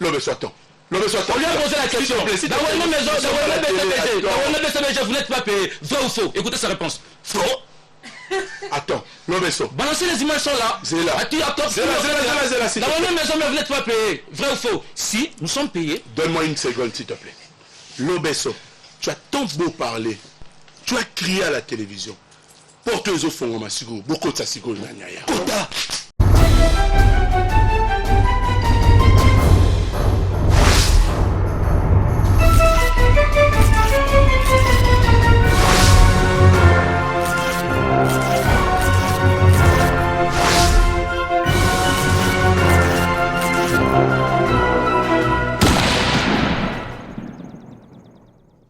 Lobesso, attends. Lobesso, attends. On lui a posé la question. Dans votre maison, vous n'êtes pas payé. Vrai ou faux? Écoutez sa réponse. Faux. Attends, Lobesso. Balancez les images sont là. C'est là. Dans votre maison, mais vous n'êtes pas payé. Vrai ou faux? Si, nous sommes payés. Donne-moi une seconde, s'il te plaît. Lobesso, tu as tant beau parler. Tu as crié à la télévision. Porte-les au fond, ma sigo. Beaucoup de sa sigo, Nanyaya. Kota.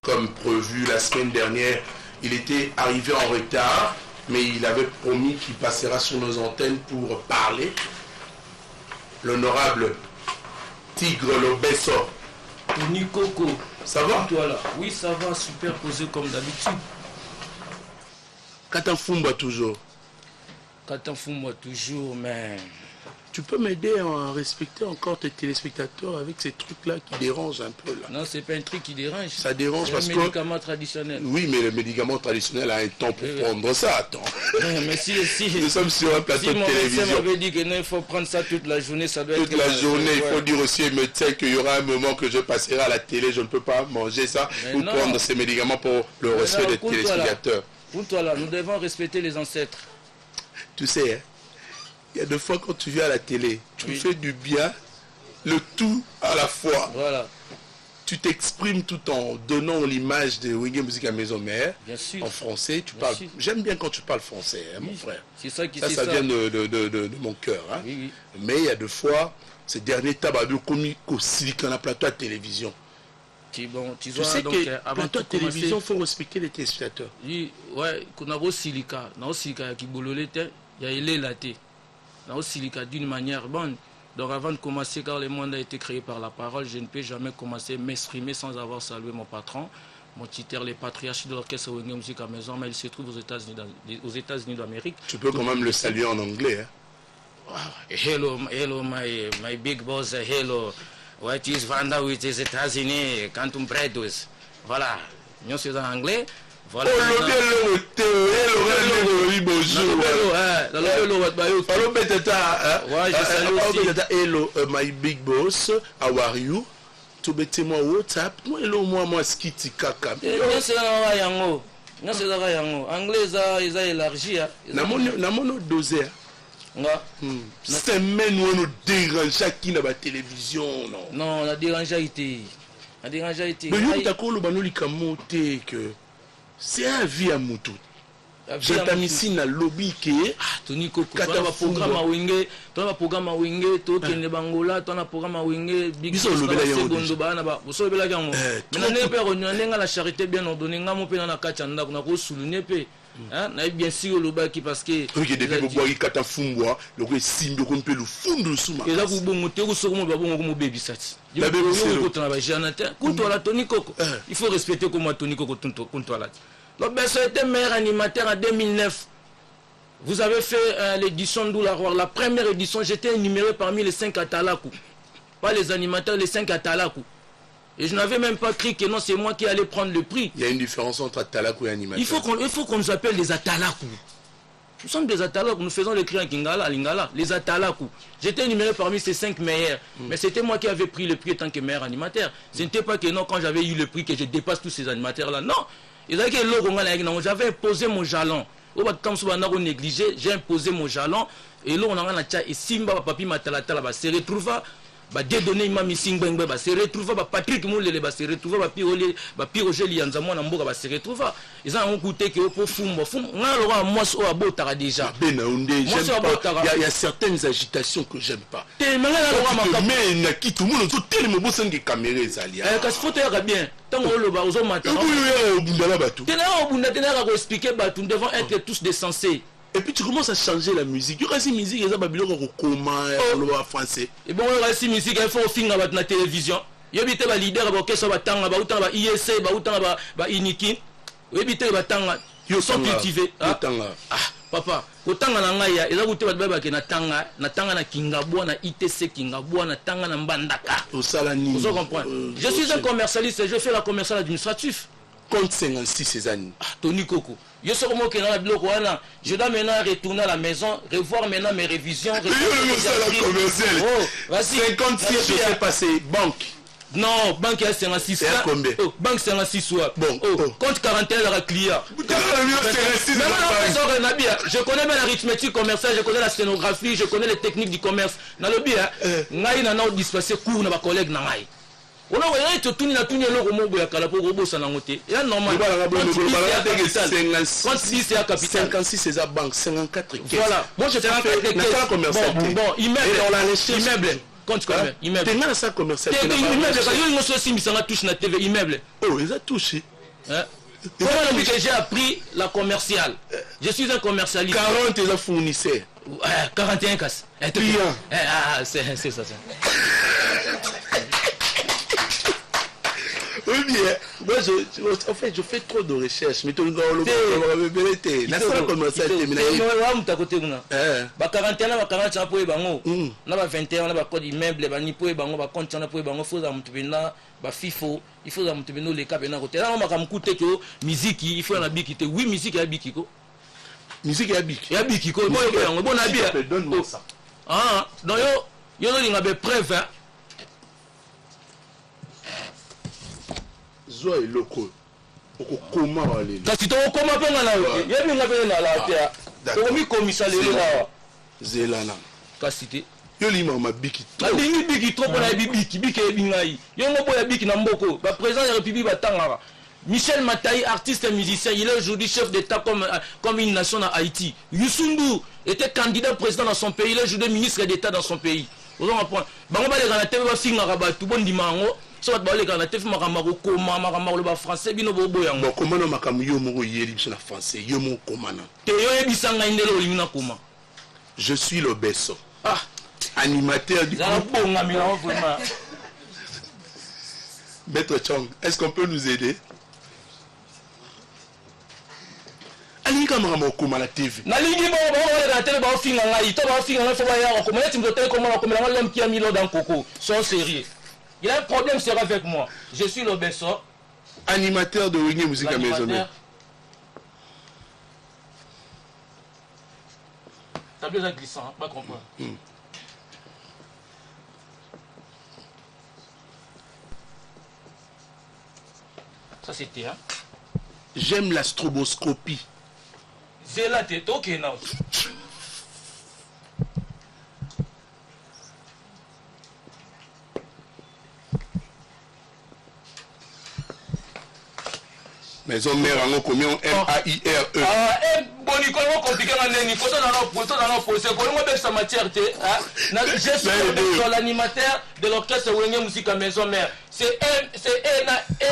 Comme prévu la semaine dernière, il était arrivé en retard, mais il avait promis qu'il passera sur nos antennes pour parler. L'honorable Tigre Lobesso. Tony Coco. Ça va? Toi là? Oui, ça va, superposé comme d'habitude. Katanfumba toujours. Katanfumba toujours, mais... Tu peux m'aider à respecter encore tes téléspectateurs avec ces trucs-là qui dérangent un peu là. Non, c'est pas un truc qui dérange. Ça dérange parce que... C'est un médicament traditionnel. Oui, mais le médicament traditionnel a un temps pour prendre ça. Attends. Mais si nous sommes sur un plateau de télévision. Si mon médecin m'avait dit qu'il faut prendre ça toute la journée, ça doit toute être... Toute la journée, il faut dire aussi au médecin qu'il y aura un moment que je passerai à la télé, je ne peux pas manger ça ou prendre ces médicaments pour le respect des téléspectateurs. Pour toi là, nous devons respecter les ancêtres. Tu sais, hein, il y a deux fois quand tu viens à la télé, tu fais du bien, le tout à la fois. Voilà. Tu t'exprimes tout en donnant l'image de Wenge Musique à Maison Mère. Bien sûr. En français, tu parles. J'aime bien quand tu parles français, hein, mon frère. C'est ça qui ça vient de mon cœur. Hein. Oui. Mais il y a deux fois, ces derniers tababus commis au Silicon à plateau de télévision. Bon, tu sais donc, que plateau de télévision, il faut respecter les téléspectateurs. Oui, ouais, qu'on a au silica, qui bololete, il y a il laté. Dans silica d'une manière bonne. Donc avant de commencer, car le monde a été créé par la parole, je ne peux jamais commencer à m'exprimer sans avoir salué mon patron, mon titre, les patriarches de l'orchestre Wenge Musique à Maison, mais il se trouve aux États-Unis d'Amérique. Tu peux quand même le saluer en anglais. Hein? Hello, my big boss, hello. What is Vanda with les États-Unis, Quantum Bredos. Voilà, nous sommes en anglais. Voilà. Hello, my big boss, how are you? Tu bete moi WhatsApp, moi hello moi skiti kaka. Bien c'est là yango. Non c'est là yango. Anglais ça ils a élargi. Na mono doser. Semaine où nous dérangeons qui na ba télévision non. Non, la dérangealité. La dérangealité. Mais nous takolo banoli kamote que c'est un vie à Moutou. J'entends ici dans le lobby qui est. Tony Coco, tu as un programme à Wenge, tu as un programme à Wenge, tu as un Bangola, tu as un programme à Wenge, Big Boss, tu as un Segondo Bana, tu as un Belagango. Mais on a la charité bien ordonnée, on a un peu dans la Kachanda, on a un souligné. Bien sûr, le bas qui parce que. Oui, depuis que vous voyez Katafumboa, le roi Simbo, on peut le fond de sous. Et là, vous montez au second, vous baby sat. La baby sat. Tony Coco. Il faut respecter comment Tony Coco contre la. Donc, ça a été meilleur animateur en 2009. Vous avez fait l'édition d'Oularoir. La première édition, j'étais énuméré parmi les 5 Atalakou. Pas les animateurs, les 5 Atalakou. Et je n'avais même pas cru que non, c'est moi qui allais prendre le prix. Il y a une différence entre Atalakou et animateur. Il faut qu'on nous appelle les Atalakou. Nous sommes des Atalakou, nous faisons le cri en Kingala, Lingala, les Atalakou. J'étais énuméré parmi ces 5 meilleurs. Mais c'était moi qui avais pris le prix en tant que meilleur animateur. Ce n'était pas que non, quand j'avais eu le prix, que je dépasse tous ces animateurs-là. Non. J'avais imposé mon jalon. Négligé, j'ai imposé mon jalon. Et là, on a et Simba, papi, Matalatala, se retrouva. Dédonné ma missing bang se retrouva Patrick Moulele se retrouva Roger Lianzamo Namboka se retrouva ils ont écouté que pour fumba moi so abotara déjà il y a certaines agitations que j'aime pas mais na qui tout le monde tout tellement beau sang caméra ezali ka photo ya bien tango lo ba ozo mata bundala batu tena ko expliquer batu nous devons être tous des sensés. Et puis tu commences à changer la musique. Il y a une musique, il y a des comment en français. Et bon, il y a une musique, il faut finir dans la télévision. Il y a des leaders qui sont dans ISC, INIKI. Ils sont cultivés. papa kotanga na ngai eza kote bato babaki na tanga na Kingabwa na ITC Kingabwa na tanga na Mbandaka osala nini vous comprenez je suis un commercialiste je fais la commercial administratif compte 56 ces années Tony Koko yo soko mo ke na biloko wana je dois maintenant retourner à la maison revoir maintenant mes révisions commercial vas-y 56 je fais passer banque. Non, banque à 56. Et à combien? Banque 56, ouais. Bon, compte 41 à la client. Je connais bien l'arithmétique commerciale, je connais la scénographie, je connais les techniques du commerce. Dans le bien, Naï n'a pas dispensé cours à ma collègue Naï. On a tout le monde qui a robot sans noter. Il y a normal. 56 c'est à capital. 56 c'est à banque, 54 voilà. Moi je fais un commercial. Bon, immeuble. Compte combien? Immeuble. T'es mal à ça commercial. Immeuble, quand il y a aussi ça touche la TV, immeuble. Oh, ils ont touché. Comment j'ai appris la commerciale? Je suis un commercialiste. 40 ils ont fournisseurs. 41 casses. Clients. Ah, c'est ça. Oui, bien. Moi, en fait, je fais trop de recherches. Mais tout le monde la salle commerciale terminée. Tu as côté là. 41 40 pour bango. Na 21 na code immeuble ba ni pour bango ba compte na pour bango faut za mutubina ba FIFO, il faut za mutubino le cap na côté. Là on m'a kamkuté que musique, il faut na biki te. Oui, musique ya biki ko. Musique ya biki. Ya biki ko. Bon na bien. Donne-moi ça. Ah, donc yo linga be preuve. Zoa eloko okokoma wale kasi tokoma pe ngana yebi ngabe na la te tokomi komisa lelo na zelana kasi te yo lima mabiki alingi biki trop na biki ebi ngai yo ngo boya biki na mboko ba président de la République batanga Michel Mataï, artiste et musicien, il est aujourd'hui chef d'État comme une nation en Haïti. Youssou N'Dour était candidat président dans son pays, il est aujourd'hui ministre d'État dans son pays. Vous en apprenez. Bango ba le kana te ba finga rabat tout bon dimango. Soit ba le kana te fima kamaro koma makamaro ba français bino bobo yango. Bon comment no makamu yo moko yeli biso na français yo mo komana. Te yo ebisanga indelo limina koma. Je suis le Besso. Ah, animateur du groupe. Maître Chong, est-ce qu'on peut nous aider? Ali kamara ko mala TV. Na lingi ba la télé ba finga ngai to ba finga fo ba ya ko mala timdo télé ko mala ko mala l'homme qui a mis l'eau dans coco. Sont sérieux. Il a un problème sérieux avec moi. Je suis le Besso, animateur de Wingé Musique à Maison. T'as besoin de glissant, pas comprendre. Ça c'était hein. J'aime la stroboscopie. C'est la tête, ok, non. Maison mère en combien M-A-I-R-E. Ah, bon, il est compliqué, il faut dans nos procès. Comment on sa matière, je suis l'animateur de l'orchestre Wenge Musique à Maison Mère. C'est M-E-M-E-R-E.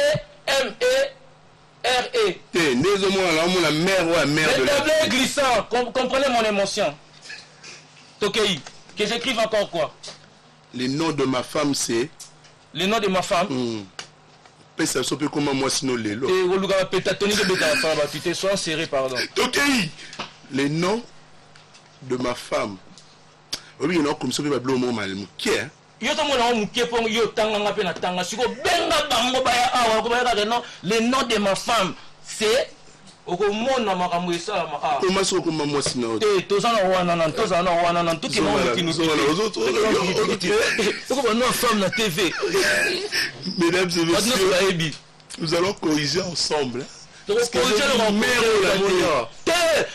La mère ou la mère de la glissant, comprenez mon émotion. Tokei, que j'écrive encore quoi? Le nom de ma femme c'est. Le nom de ma femme. Ça se peut comment moi sinon les lots. Et vous le gars pétatonique de ta femme, tu t'es soit serré pardon. Tokei, le nom de ma femme. Oui, non comme ça peut pas bleu mon mal. Qui est? Yo to mona mukie po yo tanga ngape na tanga siko benga bango baya awa ko baya non le nom de ma femme c'est oko mona makambo esala ma ah comment ça comment moi sinon tozana wana nan tuki mo kinu oko ba non femme na TV. Mesdames et messieurs, nous allons corriger ensemble. Parce que la mère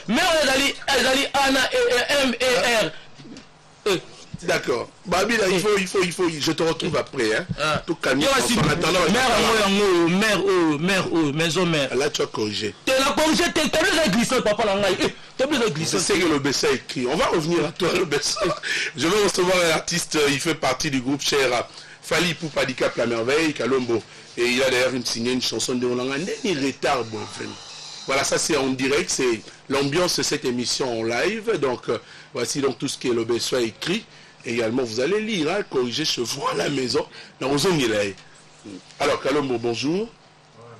elle Anna M-E-R. D'accord. Babi, là, il faut, je te retrouve après. Hein. Tout calme. Mère, maison mère. Là, tu as corrigé. Tu as corrigé, tu as besoin de glisser, papa. Tu as besoin de glisser. Je sais que le Bessa écrit. On va revenir à toi, le Bessa. Je vais recevoir un artiste, il fait partie du groupe cher Fali Poupadikap La Merveille, Kalombo. Et il a d'ailleurs signé une chanson de Rolanga. N'est retard, bon, voilà, ça c'est en direct, c'est l'ambiance de cette émission en live. Donc, voici donc tout ce que le Bessa écrit. Également, vous allez lire, hein, corriger chez vous à la maison. Alors, Kalombo, bonjour.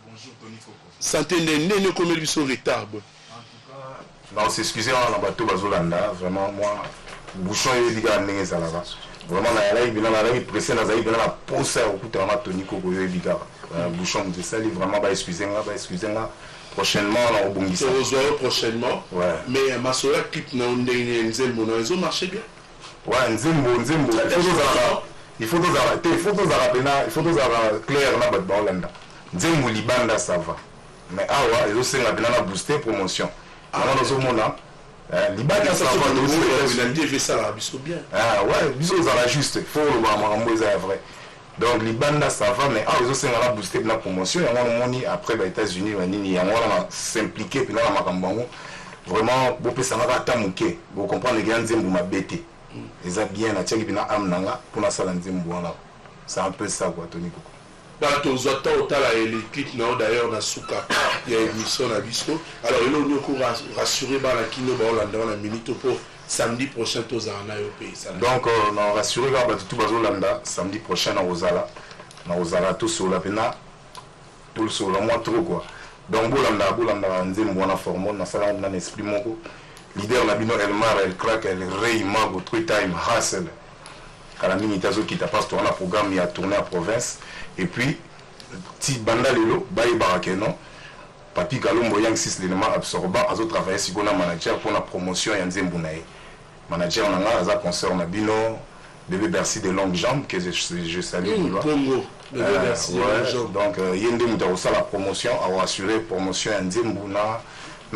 Bonjour, Tony Koko. Santé, n'est comme il retard. En tout cas, Non, c'est excusez on a bateau bazolanda vraiment moi bouchon et diga ndenge ça là-bas. Vraiment na yala ibina na la pressé na zaï bina na posa okuta na Tony Koko yo diga. Bouchon de ça vraiment ba excusez nga prochainement on va rebondir. On se revoit prochainement. Ouais. Mais Masola clip na ndenge Nzembo na ils ont marché bien. Ouais, Nzembo. Il faut tous arrêter clair na bat Hollande. Nzembo libanda ça va. Mais awa ils aussi na bina booster promotion. Alors dans ce monde libanda ça va il a dit fait ça là biso bien. Ah ouais, biso ça va juste, faut le voir marambo ça vrai. Donc libanda ça va mais ils aussi na booster na promotion et on moni après les États-Unis nini on va s'impliquer puis na makambo vraiment bon peut ça va tamuke. Vous comprenez que Nzembo m'a bêté. Ils ont bien à tirer bien amnanga pour la salle Nzembo là. C'est un peu ça quoi Tony Koko. Bato zota otala l'équipe non d'ailleurs na suka il y a émission na biso alors il nous ko rassurer ba la kino ba Hollande na minute pour samedi prochain tous en au pays ça. Donc on a rassuré ba tout ba Hollande samedi prochain na Ozala tout sur la pena tout sur le mois trop quoi. Donc Bolanda Nzembo na formon na sala na esprit moko leader na bino Elmar El Crack El Rey Mago 3 time hustle kala minute azo qui t'a pas tourner programme ya tourner à province. Et puis, petit banda lelo, baye barakeno, papi Kalombo yang 6 l'élément absorbant, azo travailler sur le manager pour la promotion ya Nzembo nae. Manager on a za concert na bino, bébé Bercy de longues jambes que je salue. Congo, bébé Bercy de longues jambes. Donc yende muta ça la promotion, a assuré promotion ya Nzembo na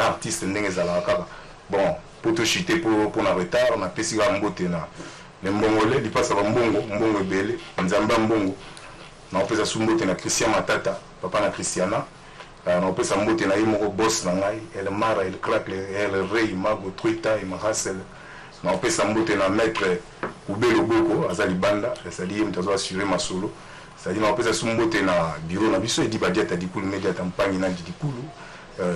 artiste ndenge za kaka. Bon, pour te chuter pour na retard, on a pesi ga mbote na. Le mbongole, di passe ba mbongo ebele, nzamba mbongo. Na opesa sumbote na Christian Matata papa na Christiana na opesa mbote na yimo boss na ngai El Mara El Crack El Rey Mago Truita et Mahasel na opesa mbote na maître Ubelo Boko azali banda azali mtazo assurer masolo c'est-à-dire na opesa sumbote na bureau na biso edi badiata dikulu media tampani na dikulu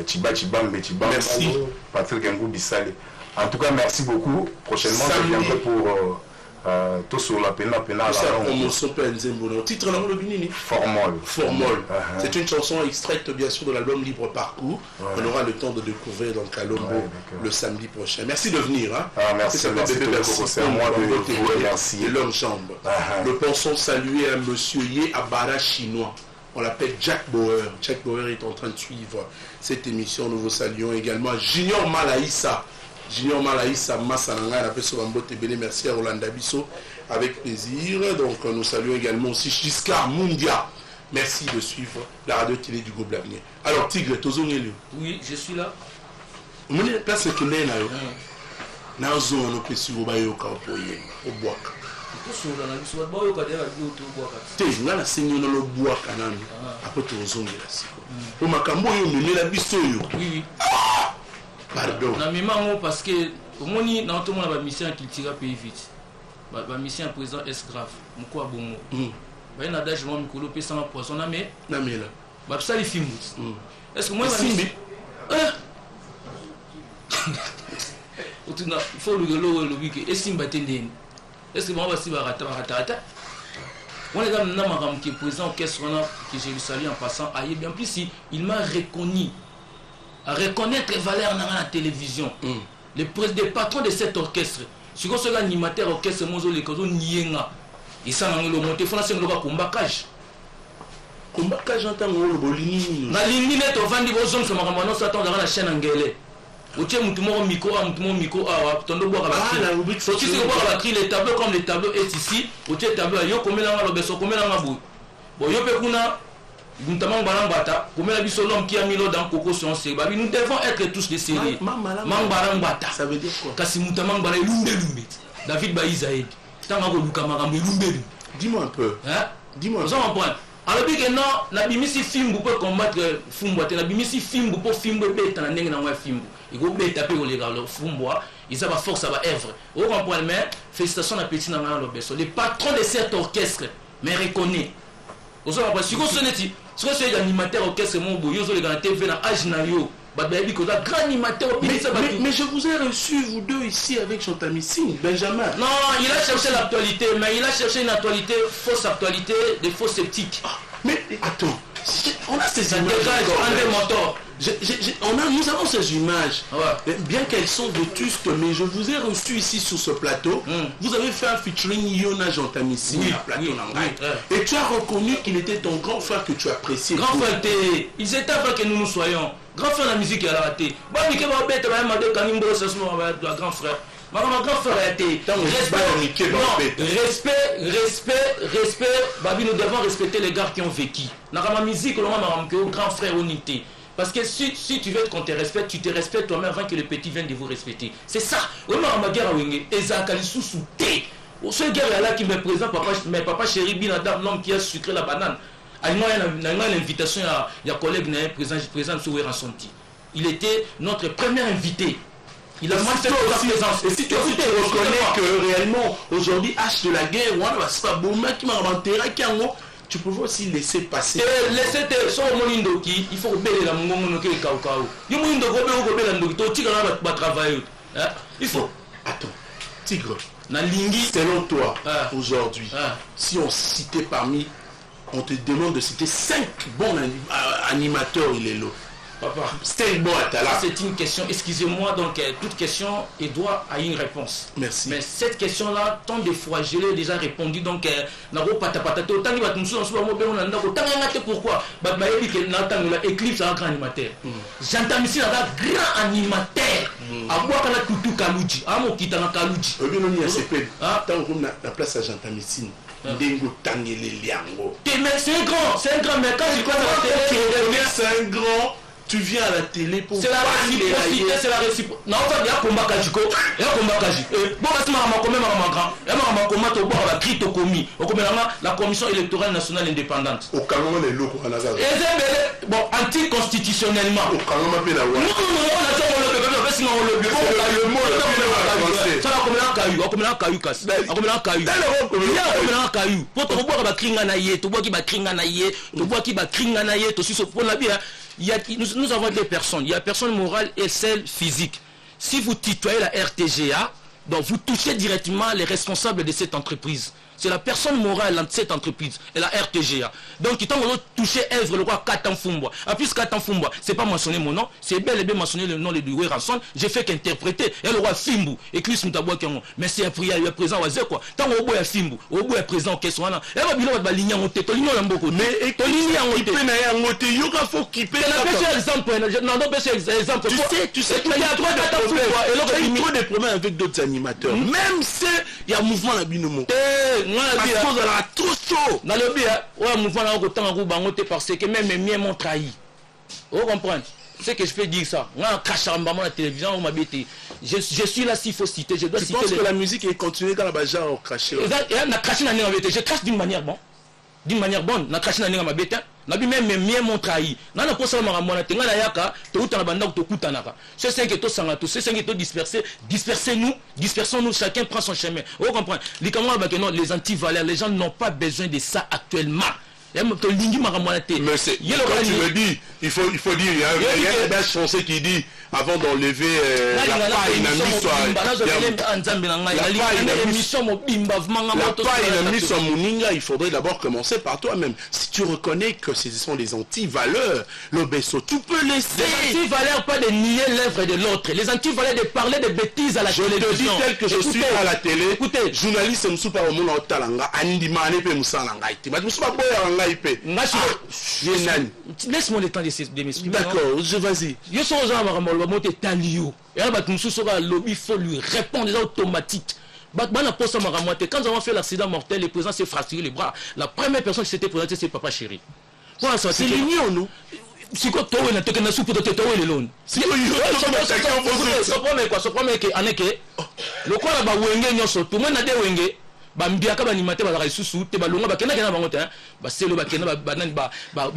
Chibambe merci Patrick Ngoubi Salé en tout cas merci beaucoup prochainement je viendrai pour tout sur la pena la promotion Nzembo titre le binini Formol. C'est une chanson extraite bien sûr de l'album Libre Parcours on aura le temps de découvrir dans Kalombo le samedi prochain. Merci de venir merci c'est moi de vous remercier l'homme chambre. Nous pensons saluer un monsieur Ye Abara chinois. On l'appelle Jack Bauer. Jack Bauer est en train de suivre cette émission. Nous vous saluons également Junior Malaïssa. Junior Malaïssa Massananga, la personne Mbote Bene, merci à Roland Dabisso, avec plaisir. Donc nous saluons également aussi Giscard Mundia. Merci de suivre la radio-télé du groupe L'Avenir. Alors Tigre, Tozongelu. Oui, je suis là. Vous avez place que vous avez dans la zone où vous avez au bois. Vous avez saigné dans le bois. Après Tozongelu. Vous avez oui. Pardon. Parce que au moni dans tout le monde a mission qui tire pays vite. Ma mission à présent est grave. Mko abongo. Ba na daje mo mikolo pe sama poisson na me. Na me là. Ba ça les films. Est-ce que moi Simbi. Il faut le week. Est-ce que tendeni? Est-ce que moi va si ba rata. On est dans na qui présent qu'est-ce qu'on a que je lui salue en passant aïe bien plus si il m'a reconnu. À reconnaître les valeurs dans la télévision. Les patrons de cet orchestre, si vous êtes animateur orchestre, Mozo les Kozo Nienga, ils sont dans le monté, il faut lancer le combattage. Combattage en tant que bolini. La ligne net au vent de vos hommes, ça m'a ramené dans la chaîne anglaise. Au tien, mon micro, ton bois à la rubrique. Si tu vois les tableaux comme les tableaux est ici, au tien tableau, yo comme la beso, comme la mabou. Bon, yo pekuna. Nous devons être tous des séries. Ça veut dire quoi? David Baïzaïd. Dis-moi un peu. Dis-moi. Alors, non, la bimisi film pour combattre Fumboite, la bimisi film pour film bête en n'eng n'envoie film. Il faut bête taper au légal Fumboa, ils ont force à œuvre. Au comprendre, mais félicitations à Petit Nanga Lobesso. Les patrons de cet orchestre me reconnaissent. Vous savez, si vous êtes si vous êtes animateur orchestre, vous êtes dans la TV, dans l'Ajnario, grand animateur. Mais je vous ai reçu, vous deux, ici, avec Chantami Singh, Benjamin. Non, il a cherché l'actualité, mais il a cherché une actualité, fausse actualité, des faux sceptiques. Mais attends, on a ces images. André Motor. Nous avons ces images, Ouais. bien qu'elles sont vétustes, mais je vous ai reçu ici sur ce plateau. Vous avez fait un featuring Yona Jantamissi, Oui, à plateau oui, Nangai. oui, Et tu as reconnu qu'il était ton grand frère que tu appréciais. Grand frère, ils étaient avant que nous soyons. Grand frère, la musique, elle a raté. Bon, mais grand frère, ma grand frère a été. Respect. Babi, nous devons respecter les gars qui ont vécu. Dans la musique, grand frère, unité. Parce que si tu veux qu'on te respecte, tu te respectes toi-même avant que les petits viennent de vous respecter. C'est ça. Ce gars là qui me présente, papa chéri, l'homme qui a sucré la banane. Il y a une invitation, il y a un collègue présent sur Ransanti. Il était notre premier invité. Il a manifesté sa présence. Et si tu reconnais que réellement, aujourd'hui, H de la guerre, tu pouvais aussi laisser passer. Et laisser tes son monindoki, il faut obéir la mongono qui est kaukao. Il faut. Attends, Tigre, Nalingi. selon toi, aujourd'hui, si on citait parmi, on te demande de citer 5 bons animateurs, il est là. Papa, C'était bon à là, c'est une question, excusez-moi, donc toute question est droit à une réponse. Merci. Mais cette question-là, tant de fois, je l'ai déjà répondu, donc, pourquoi Eclipse est un grand animateur. J'entends ici un grand animateur. À moi, quand on a tout Kalouji, à mon qui t'a Kalouji. La place à Jantamissine. C'est un grand, mais quand je crois à la télé, c'est un grand. Tu viens à la télé pour... C'est la réciprocité, c'est la réciprocité. Non, on va dire combat Kajiko, et on combat Kaji. Bon, parce que la commission électorale nationale indépendante. Au Cameroun, les locaux en Azar. Bon, anticonstitutionnellement. Au Cameroun, on a nous avons des personnes. Il y a personne morale et celle physique. Si vous tutoyez la RTGA, donc vous touchez directement les responsables de cette entreprise. C'est la personne morale de cette entreprise et la RTGA. Donc, ils ont touché œuvre le roi Katan Fumba. En plus, Katan Fumba, c'est pas mentionné mon nom, c'est bel et bien mentionné le nom de Louis Ranson. J'ai fait qu'interpréter. Et le roi Fimbu, et Chris Mutaboua Kengo. Mais c'est un prière, il est présent, on va quoi. Tant au bout, il y a Fimbu, au bout, il est présent, qu'est-ce qu'on a. Et on va ligner en monté, Tolino Lamboko. Mais, Tolino en monté. Il faut qu'il paye. Exemple. Tu sais, il y a trop de problèmes avec d'autres animateurs. Même si il y a un mouvement à Binomo. Trop chaud. Dans le bien, ouais, mouvement là, autant en rouban, parce que même mes miens m'ont trahi. Vous comprenez? C'est que je peux dire ça. Moi, en cachant la télévision, on m'a bêté. Je suis là s'il faut citer. Je dois citer. Tu penses que la musique est continuée quand la baja a craché? Je crache d'une manière bonne. D'une manière bonne. Je crache dans ma bête. Même mes miens m'ont trahi. Je ne sais pas si je yaka, tu as banda ou tu kutanaka. C'est ça que tu sangato, c'est ça que tu dispersons-nous, chacun prend son chemin. Vous comprenez? Les anti-valeurs, les gens n'ont pas besoin de ça actuellement. Mais quand tu me dis, il faut dire, il y a un belge français qui dit avant d'enlever la paille, il faudrait d'abord commencer par toi-même. Si tu reconnais que ce sont des anti-valeurs, l'obesso, tu peux laisser. Les anti-valeurs, pas de nier l'œuvre de l'autre. Les anti-valeurs de parler de bêtises à la télévision. Je te dis tel que je suis à la télé. Écoutez, journaliste, je suis pas au monde talanga, andimane pe musanga iti. Je suis pas boya nga ipe. Laisse-moi le temps de m'exprimer. D'accord, vas-y. Je suis aux gens à Talio. Et là, il faut lui répondre déjà automatique. Quand nous avons fait l'accident mortel, le président s'est fracturé les bras. La première personne qui s'était présentée, c'est Papa Chéri. C'est l'union, nous. Si quoi, toi, tu es soupe de toi, le long. Si tu le quoi là-bas, tout le monde a des wenge. Bambiaka banimate ba isusu te balonga bakenda kena bango te ba selo bakenda ba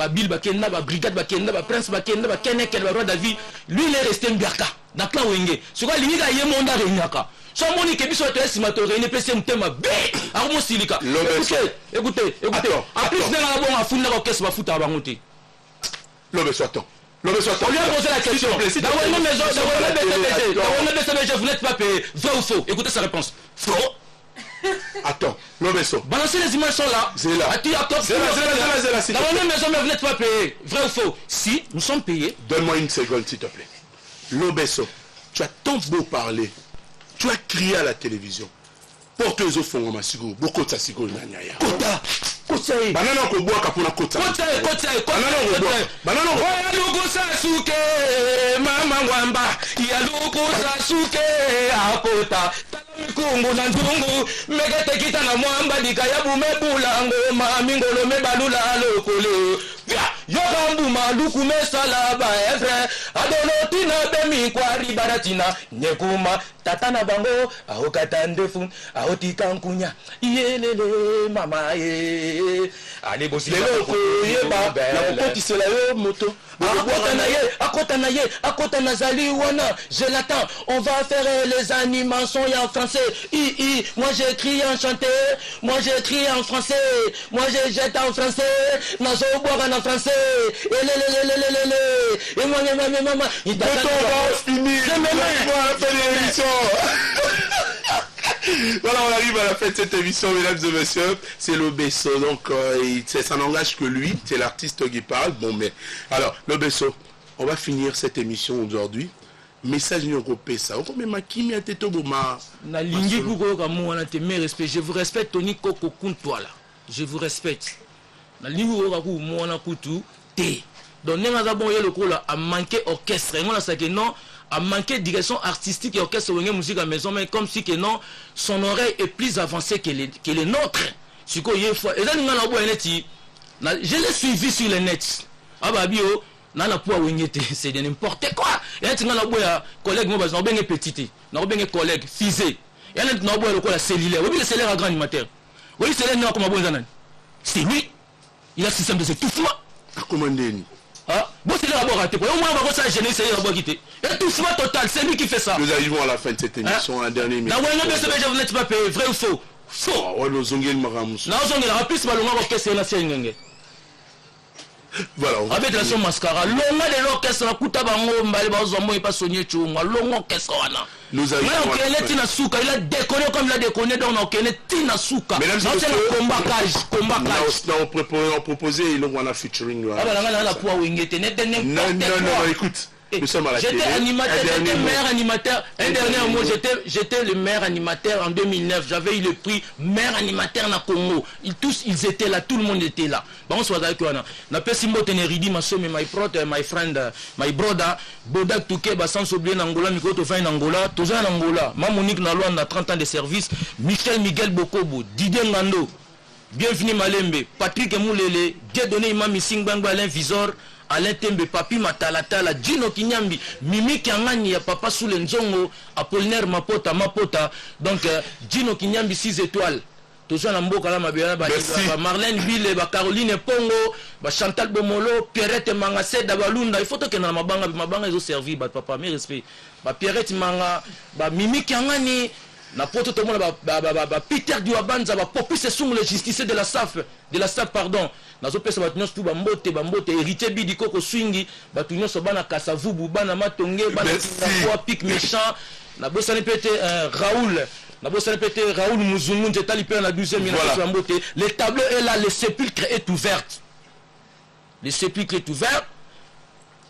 bil bakenda ba brigade bakenda ba prince bakenda ba kene kele ba roi David lui il est resté mbiaka na clan wenge ce quoi linga ye monda renyaka so moni ke biso to estimateur ne pese mtema be armo silika écoutez en plus na bon afunda ko kesse ba futa bango te lobe soiton on lui a posé la question. Vous n'êtes pas payé. Vrai ou faux? Écoutez sa réponse. Faux. Attends, Lobesso. Balancez les images sont là. C'est là. C'est là. Dans la même maison, mais vous n'êtes pas payé. Vrai ou faux? Si, nous sommes payés. Donne-moi une seconde, s'il te plaît. Lobesso, tu as tant beau parler. Tu as crié à la télévision. Porte-les au fond, Masigo. Beaucoup de Sassigo, Nanyaya. Kota. Kotae. Banana ko bois kapuna kota. Kotae. Banana ko bois. Yaluku Sasuke, mama wamba. Yaluku Sasuke, akota. Kungu na ndungu, megete kita na mwamba dikayabu mebulango, mamingolo mebalula lokole. Yogambu maluku mesalaba evre, adoloti na bemi kwari baratina, nekuma tatana bango, ahokata ndefu, ahotika nkunya, yelele mama ye. Allez bossi leloko yeba, na poti sela yo moto. Akota na zali wana, je l'attends, on va faire les animations en français. Moi j'écris en chanté, moi j'écris en français, moi je jette en français, nazo boire en français. Et moi maman, il va finir. Voilà, on arrive à la fin de cette émission, mesdames et messieurs. C'est Lobesso, donc ça n'engage que lui, c'est l'artiste qui parle. Bon, mais alors, Lobesso, on va finir cette émission aujourd'hui. Message européen, ça. Je vous respecte, Tony Koko Kuntwala. Je vous respecte. Donc, nous a manqué orchestre. Non, a manqué direction artistique et orchestre musique à maison, mais comme si que non, son oreille est plus avancée que les nôtres. Je l'ai suivi sur le net. C'est de n'importe quoi. Et là, tu as collègue, moi, je suis petit, je collègue, fisé. Et là, tu as la cellulaire. Oui, le cellulaire à grand animateur. Oui, le cellulaire, c'est lui. Il a un système de étouffement. Comment dire? Ah, bon, c'est d'abord raté. Au moins, on va ça gêner, c'est d'abord quitté. Étouffement total, c'est lui qui fait ça. Nous arrivons à la fin de cette émission, un dernier minute. Non, vous n'êtes pas payé, vrai ou faux? Faux. Ouais, nous zongel maramus. Non, zongel, en plus, ma longue orchestre, c'est la sienne. Voilà. Avec la son mascara, longue de l'orchestre, la kuta bango, mbali bazomo et pas sonné chunga, longue orchestre wana. Nous arrivons à la fin. Tina Souka, il a déconné comme il a déconné, donc on connaît Tina Souka. Mesdames et messieurs, on a proposé, il y a un featuring. Ah ben là, la poids wingete, non, écoute. Nous sommes à la télé. J'étais animateur, j'étais maire animateur. Un dernier mot, j'étais le maire animateur en 2009. J'avais eu le prix maire animateur na Congo. Ils étaient là, tout le monde était là. Bon, soit d'accord. Na pesimbo teneridi masome my friend, my brother, Bodak Touké, sans oublier Angola, Mikoto Fin Angola, toujours en Angola. Mamonique Nalouan a 30 ans de service. Miguel Bokobo, Didier Ngando, bienvenue Malembe, Patrick Moulele, Dieudonné Imam Missing Bangba, Alain Visor. Alain Tembe, Papi Matalatala, Gino Kinyambi, Mimi Kiangani, Papa Soulenzongo, Apollinaire Mapota. Donc, Gino Kinyambi 6 étoiles. Toujours en Mboka, Marlène Bille, Caroline Pongo, Chantal Bomolo, Pierrette Mangase, Dabalunda. Il faut que dans ma banque, ils ont servi, papa, mes respects. Pierrette Manga, Mimi Kiangani. Na poto to mona Peter Duabanza ba popise sung le justicier de la SAF pardon nazo pesa batunyo tout bambote héritier bidiko ko swingi batunyo so bana kasavubu bana matonge bana kwa pic méchant na bosane pété Raoul Muzungu nzetali pe na 12e minute bambote. Le tableau est là, le sépulcre est ouvert.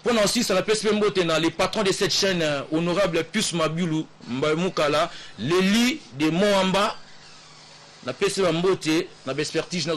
Pour aussi, ça l'appelle les patrons de cette chaîne, honorable Pius Mabulu, Mbamoukala, les lits de Moamba, la PCA Mbote, la expertise.